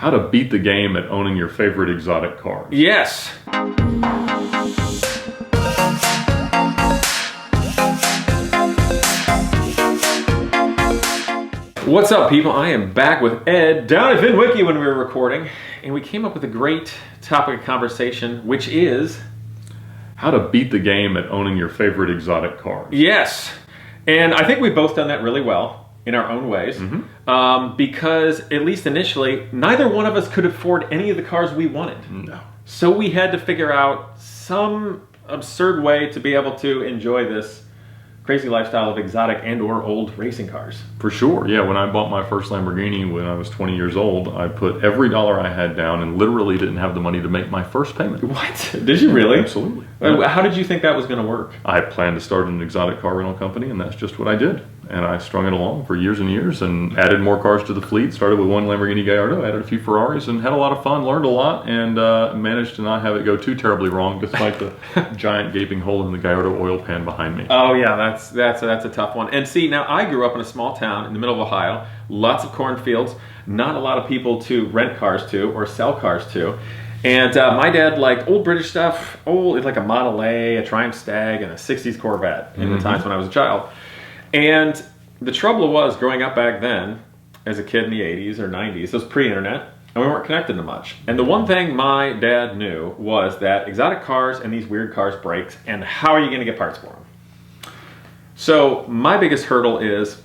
How to beat the game at owning your favorite exotic cars. Yes. What's up, people? I am back with Ed down at VINwiki when we were recording, and we came up with a great topic of conversation, which is how to beat the game at owning your favorite exotic cars. Yes. And I think we've both done that really well in our own ways, because at least initially, neither one of us could afford any of the cars we wanted. No. So we had to figure out some absurd way to be able to enjoy this crazy lifestyle of exotic and or old racing cars. For sure, yeah. When I bought my first Lamborghini when I was 20 years old, I put every dollar I had down and literally didn't have the money to make my first payment. What? Did you really? Absolutely. How did you think that was going to work? I planned to start an exotic car rental company, and that's just what I did. And I strung it along for years and years and added more cars to the fleet. Started with one Lamborghini Gallardo, added a few Ferraris, and had a lot of fun, learned a lot, and managed to not have it go too terribly wrong despite the giant gaping hole in the Gallardo oil pan behind me. Oh yeah, that's a tough one. And see, now I grew up in a small town in the middle of Ohio, lots of cornfields, not a lot of people to rent cars to or sell cars to. And my dad liked old British stuff, like a Model A, a Triumph Stag, and a 60s Corvette in the times when I was a child. And the trouble was, growing up back then, as a kid in the 80s or 90s, it was pre-internet, and we weren't connected to much. And the one thing my dad knew was that exotic cars and these weird cars break, and how are you going to get parts for them? So my biggest hurdle is,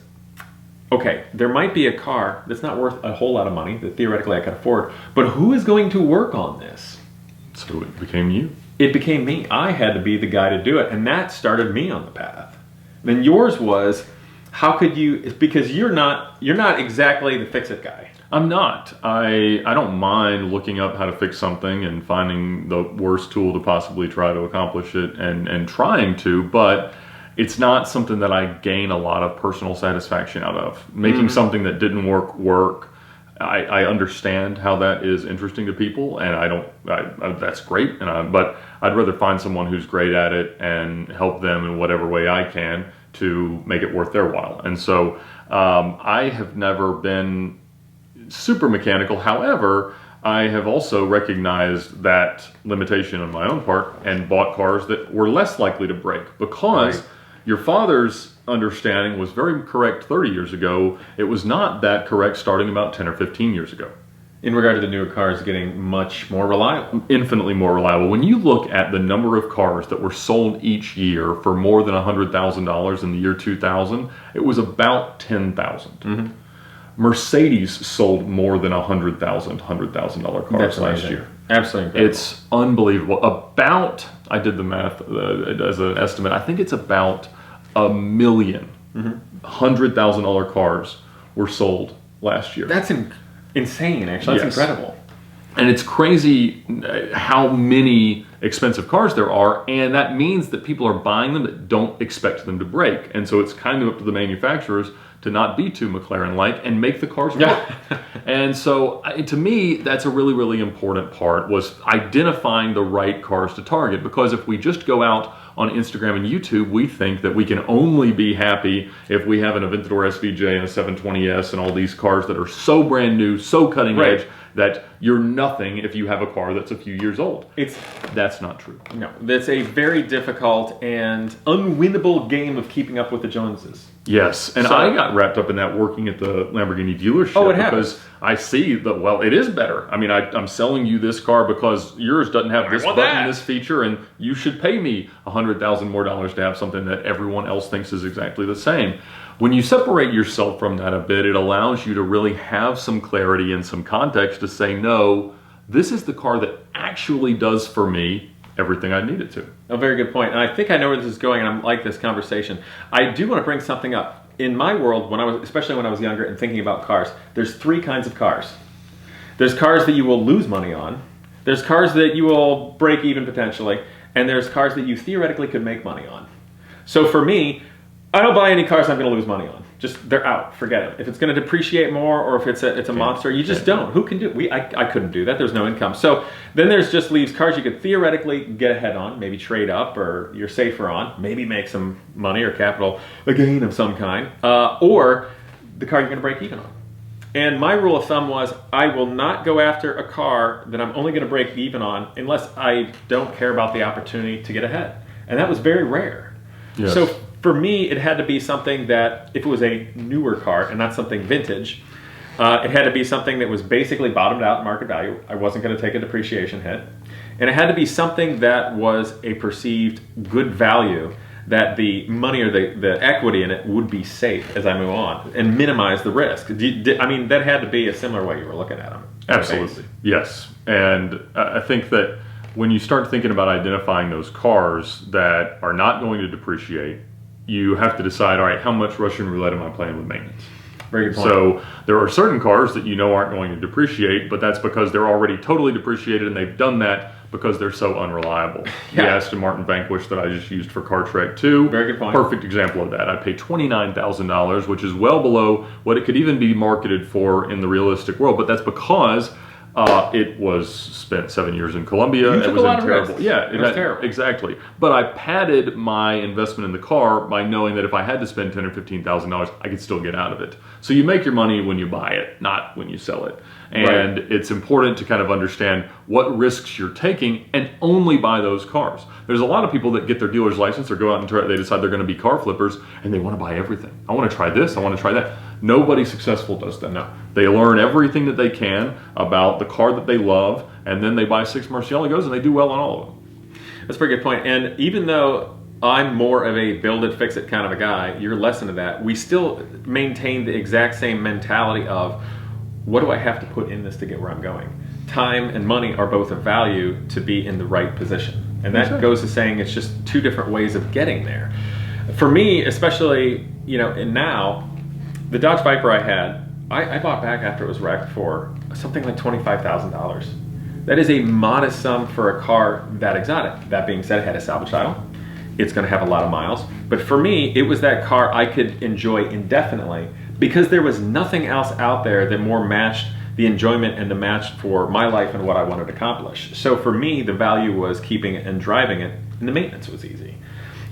okay, there might be a car that's not worth a whole lot of money that theoretically I could afford, but who is going to work on this? So it became you. It became me. I had to be the guy to do it, and that started me on the path. Then yours was, how could you, because you're not exactly the fix-it guy. I'm not. I don't mind looking up how to fix something and finding the worst tool to possibly try to accomplish it and trying to, but it's not something that I gain a lot of personal satisfaction out of. Making something that didn't work. I understand how that is interesting to people, and that's great, but I'd rather find someone who's great at it and help them in whatever way I can to make it worth their while. And so I have never been super mechanical. However, I have also recognized that limitation on my own part and bought cars that were less likely to break, because your father's understanding was very correct 30 years ago. It was not that correct starting about 10 or 15 years ago. In regard to the newer cars getting much more reliable. Infinitely more reliable. When you look at the number of cars that were sold each year for more than $100,000 in the year 2000, it was about 10,000. Mercedes sold more than $100,000 cars last year. Absolutely incredible. It's unbelievable. I did the math as an estimate, I think it's about 1 million $100,000 cars were sold last year. That's insane, actually. That's incredible. And it's crazy how many expensive cars there are, and that means that people are buying them that don't expect them to break. And so it's kind of up to the manufacturers to not be too McLaren-like and make the cars work. And so to me, that's a really, really important part, was identifying the right cars to target. Because if we just go out on Instagram and YouTube, we think that we can only be happy if we have an Aventador SVJ and a 720S and all these cars that are so brand new, so cutting edge, that you're nothing if you have a car that's a few years old. That's not true. No, that's a very difficult and unwinnable game of keeping up with the Joneses. Yes, and I got wrapped up in that working at the Lamborghini dealership because I see that, well, it is better. I mean, I'm selling you this car because yours doesn't have this button, this feature, and you should pay me $100,000 more to have something that everyone else thinks is exactly the same. When you separate yourself from that a bit, it allows you to really have some clarity and some context to say, no, this is the car that actually does for me everything I need it to. A very good point. And I think I know where this is going, and I like this conversation. I do want to bring something up. In my world, especially when I was younger and thinking about cars, there's 3 kinds of cars. There's cars that you will lose money on. There's cars that you will break even potentially. And there's cars that you theoretically could make money on. So for me, I don't buy any cars I'm going to lose money on. Just, they're out. Forget it. If it's going to depreciate more, or if it's a monster, you just don't. Who can do it? I couldn't do that. There's no income. So then there's just leaves cars you could theoretically get ahead on, maybe trade up, or you're safer on, maybe make some money or capital, a gain of some kind, or the car you're going to break even on. And my rule of thumb was I will not go after a car that I'm only going to break even on unless I don't care about the opportunity to get ahead. And that was very rare. Yes. So for me, it had to be something that, if it was a newer car and not something vintage, it had to be something that was basically bottomed out in market value. I wasn't going to take a depreciation hit. And it had to be something that was a perceived good value, that the money or the equity in it would be safe as I move on and minimize the risk. I mean, that had to be a similar way you were looking at them. Absolutely. Yes. And I think that when you start thinking about identifying those cars that are not going to depreciate, you have to decide, all right, how much Russian roulette am I playing with maintenance? Very good point. So there are certain cars that you know aren't going to depreciate, but that's because they're already totally depreciated, and they've done that because they're so unreliable. Yeah. The Aston Martin Vanquish that I just used for Car Trek 2. Very good point. Perfect example of that. I paid $29,000, which is well below what it could even be marketed for in the realistic world, but that's because it was spent 7 years in Colombia. You took it was a lot of terrible. risks. Yeah, it was terrible. Exactly. But I padded my investment in the car by knowing that if I had to spend $10,000 or $15,000, I could still get out of it. So you make your money when you buy it, not when you sell it. And It's important to kind of understand what risks you're taking and only buy those cars. There's a lot of people that get their dealer's license or go out and they decide they're going to be car flippers and they want to buy everything. I want to try this, I want to try that. Nobody successful does that. No. They learn everything that they can about the car that they love, and then they buy 6 Murcielagos and they do well on all of them. That's a pretty good point. And even though I'm more of a build it, fix it kind of a guy, you're less into that, we still maintain the exact same mentality of, what do I have to put in this to get where I'm going? Time and money are both of value to be in the right position. And that goes to saying it's just two different ways of getting there. For me, especially, and now, the Dodge Viper I had, I bought back after it was wrecked for something like $25,000. That is a modest sum for a car that exotic. That being said, it had a salvage title. It's going to have a lot of miles. But for me, it was that car I could enjoy indefinitely because there was nothing else out there that more matched the enjoyment and the match for my life and what I wanted to accomplish. So for me, the value was keeping it and driving it, and the maintenance was easy.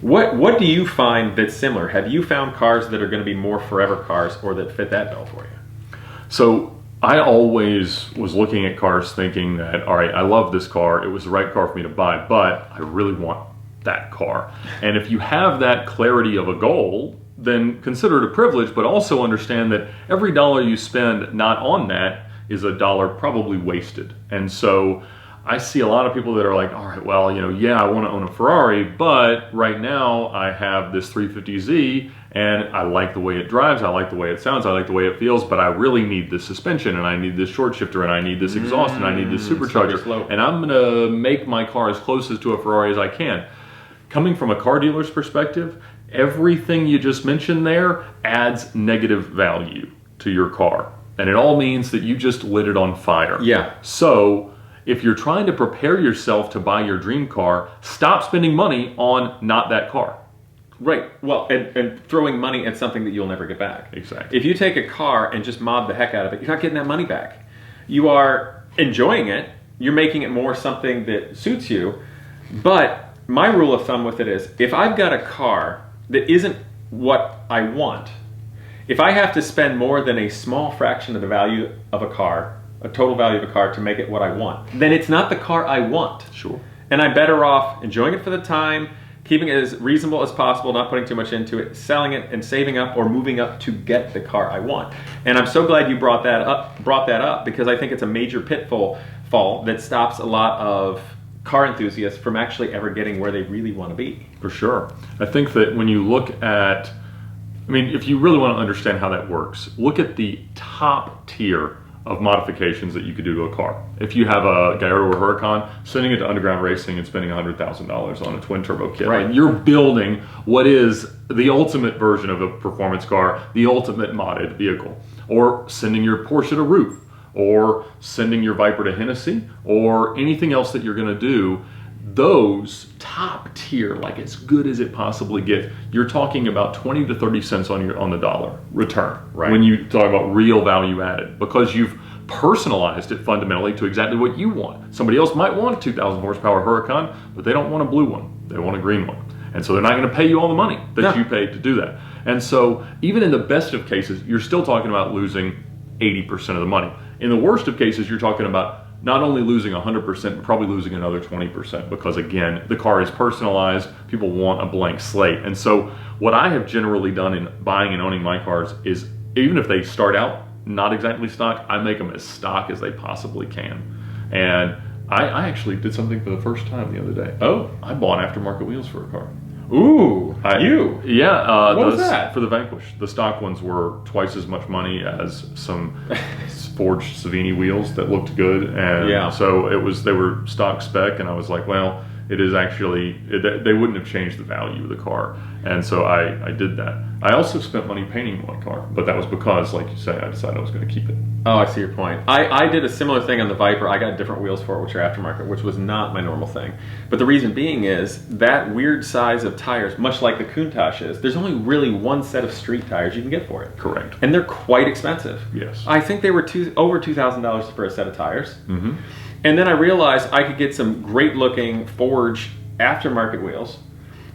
What do you find that's similar? Have you found cars that are going to be more forever cars or that fit that bill for you? So I always was looking at cars thinking that, all right, I love this car. It was the right car for me to buy, but I really want that car. And if you have that clarity of a goal, then consider it a privilege, but also understand that every dollar you spend not on that is a dollar probably wasted. And so I see a lot of people that are like, all right, well, yeah, I want to own a Ferrari, but right now I have this 350Z and I like the way it drives, I like the way it sounds, I like the way it feels, but I really need this suspension and I need this short shifter and I need this exhaust and I need this supercharger. And I'm going to make my car as close to a Ferrari as I can. Coming from a car dealer's perspective, everything you just mentioned there adds negative value to your car. And it all means that you just lit it on fire. Yeah. So if you're trying to prepare yourself to buy your dream car, stop spending money on not that car. Right. Well, and throwing money at something that you'll never get back. Exactly. If you take a car and just mob the heck out of it, you're not getting that money back. You are enjoying it. You're making it more something that suits you. But my rule of thumb with it is, if I've got a car that isn't what I want, if I have to spend more than a small fraction of the value of a car, a total value of a car, to make it what I want, then it's not the car I want. Sure. And I'm better off enjoying it for the time, keeping it as reasonable as possible, not putting too much into it, selling it and saving up or moving up to get the car I want. And I'm so glad you brought that up because I think it's a major pitfall that stops a lot of car enthusiasts from actually ever getting where they really want to be. For sure. I think that when you look at, if you really want to understand how that works, look at the top tier of modifications that you could do to a car. If you have a Gallardo or Huracan, sending it to underground racing and spending $100,000 on a twin turbo kit, right? You're building what is the ultimate version of a performance car, the ultimate modded vehicle. Or sending your Porsche to Roof, or sending your Viper to Hennessy, or anything else that you're going to do. Those top tier, like as good as it possibly gets, you're talking about 20 to 30 cents on the dollar return, right? When you talk about real value added, because you've personalized it fundamentally to exactly what you want. Somebody else might want a 2,000 horsepower Huracan, but they don't want a blue one. They want a green one. And so they're not going to pay you all the money that you paid to do that. And so even in the best of cases, you're still talking about losing 80% of the money. In the worst of cases, you're talking about not only losing 100%, but probably losing another 20% because, again, the car is personalized. People want a blank slate. And so what I have generally done in buying and owning my cars is, even if they start out not exactly stock, I make them as stock as they possibly can. And I actually did something for the first time the other day. Oh. I bought aftermarket wheels for a car. Ooh, Yeah. What was that? For the Vanquish. The stock ones were twice as much money as some forged Savini wheels that looked good. And so they were stock spec, and I was like, well, it is actually, they wouldn't have changed the value of the car. And so I did that. I also spent money painting my car, but that was because, like you say, I decided I was going to keep it. Oh, I see your point. I did a similar thing on the Viper. I got different wheels for it, which are aftermarket, which was not my normal thing. But the reason being is that weird size of tires, much like the Countach is, there's only really one set of street tires you can get for it. Correct. And they're quite expensive. Yes. I think they were over $2,000 for a set of tires. Mm-hmm. And then I realized I could get some great looking forged aftermarket wheels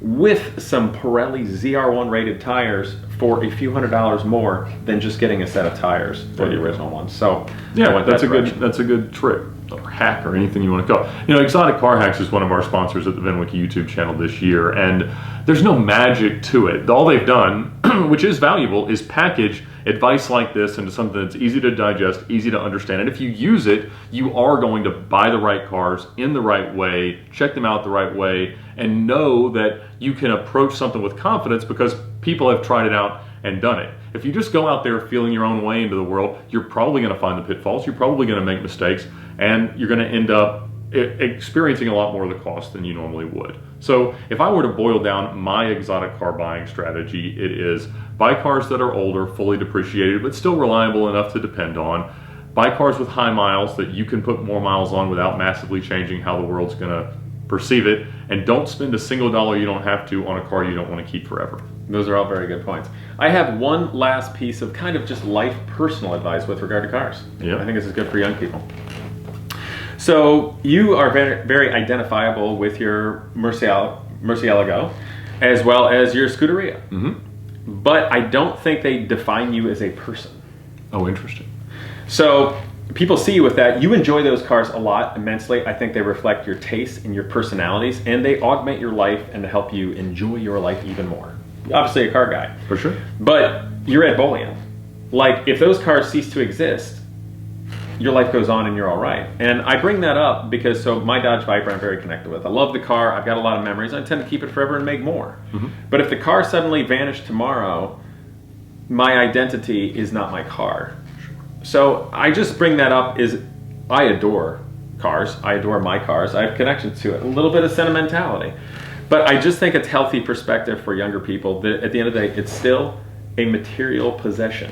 with some Pirelli ZR1 rated tires for a few $100s more than just getting a set of tires for the original ones. So yeah, that's a good trick or hack or anything you want to call. You know, Exotic Car Hacks is one of our sponsors at the VINwiki YouTube channel this year, and there's no magic to it. All they've done, which is valuable, is package advice like this into something that's easy to digest, easy to understand. And if you use it, you are going to buy the right cars in the right way, check them out the right way, and know that you can approach something with confidence because people have tried it out and done it. If you just go out there feeling your own way into the world, you're probably going to find the pitfalls, you're probably going to make mistakes, and you're going to end up experiencing a lot more of the cost than you normally would. So if I were to boil down my exotic car buying strategy, it is buy cars that are older, fully depreciated, but still reliable enough to depend on. Buy cars with high miles that you can put more miles on without massively changing how the world's going to perceive it. And don't spend a single dollar you don't have to on a car you don't want to keep forever. Those are all very good points. I have one last piece of kind of just life personal advice with regard to cars. Yep. I think this is good for young people. So you are very, very identifiable with your Murcielago as well as your Scuderia. Mm-hmm. But I don't think they define you as a person. Oh, interesting. So people see you with that. You enjoy those cars a lot, immensely. I think they reflect your tastes and your personalities, and they augment your life and help you enjoy your life even more. Obviously a car guy. For sure. But you're Ed Bolian. Like, if those cars cease to exist, your life goes on and you're all right. And I bring that up because, so my Dodge Viper I'm very connected with. I love the car. I've got a lot of memories. I tend to keep it forever and make more. Mm-hmm. But if the car suddenly vanished tomorrow, my identity is not my car. So I just bring that up is I adore cars. I adore my cars. I have connections to it. A little bit of sentimentality. But I just think it's healthy perspective for younger people that at the end of the day, it's still a material possession.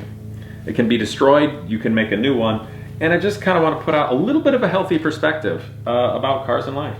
It can be destroyed. You can make a new one. And I just kind of want to put out a little bit of a healthy perspective about cars and life.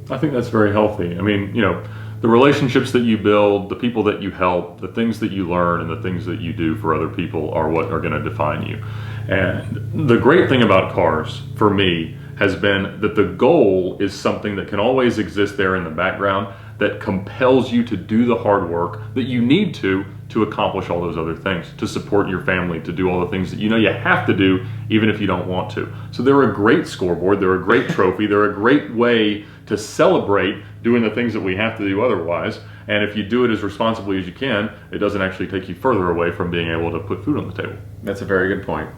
I think that's very healthy. I mean, you know, the relationships that you build, the people that you help, the things that you learn, and the things that you do for other people are what are going to define you. And the great thing about cars, for me, has been that the goal is something that can always exist there in the background that compels you to do the hard work that you need to accomplish all those other things, to support your family, to do all the things that you know you have to do even if you don't want to. So they're a great scoreboard, they're a great trophy, they're a great way to celebrate doing the things that we have to do otherwise. And if you do it as responsibly as you can, it doesn't actually take you further away from being able to put food on the table. That's a very good point.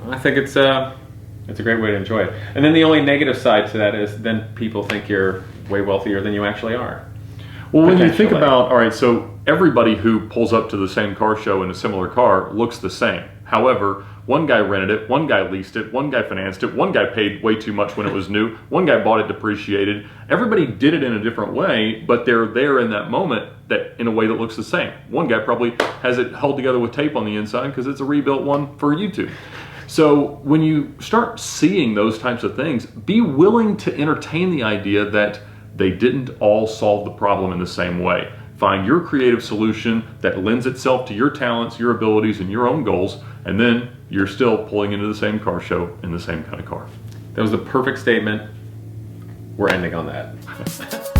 I think it's a great way to enjoy it. And then the only negative side to that is then people think you're way wealthier than you actually are. Well, when you think about, all right, so everybody who pulls up to the same car show in a similar car looks the same. However, one guy rented it, one guy leased it, one guy financed it, one guy paid way too much when it was new, one guy bought it depreciated. Everybody did it in a different way, but they're there in that moment that in a way that looks the same. One guy probably has it held together with tape on the inside because it's a rebuilt one for YouTube. So when you start seeing those types of things, be willing to entertain the idea that they didn't all solve the problem in the same way. Find your creative solution that lends itself to your talents, your abilities, and your own goals, and then you're still pulling into the same car show in the same kind of car. That was the perfect statement. We're ending on that.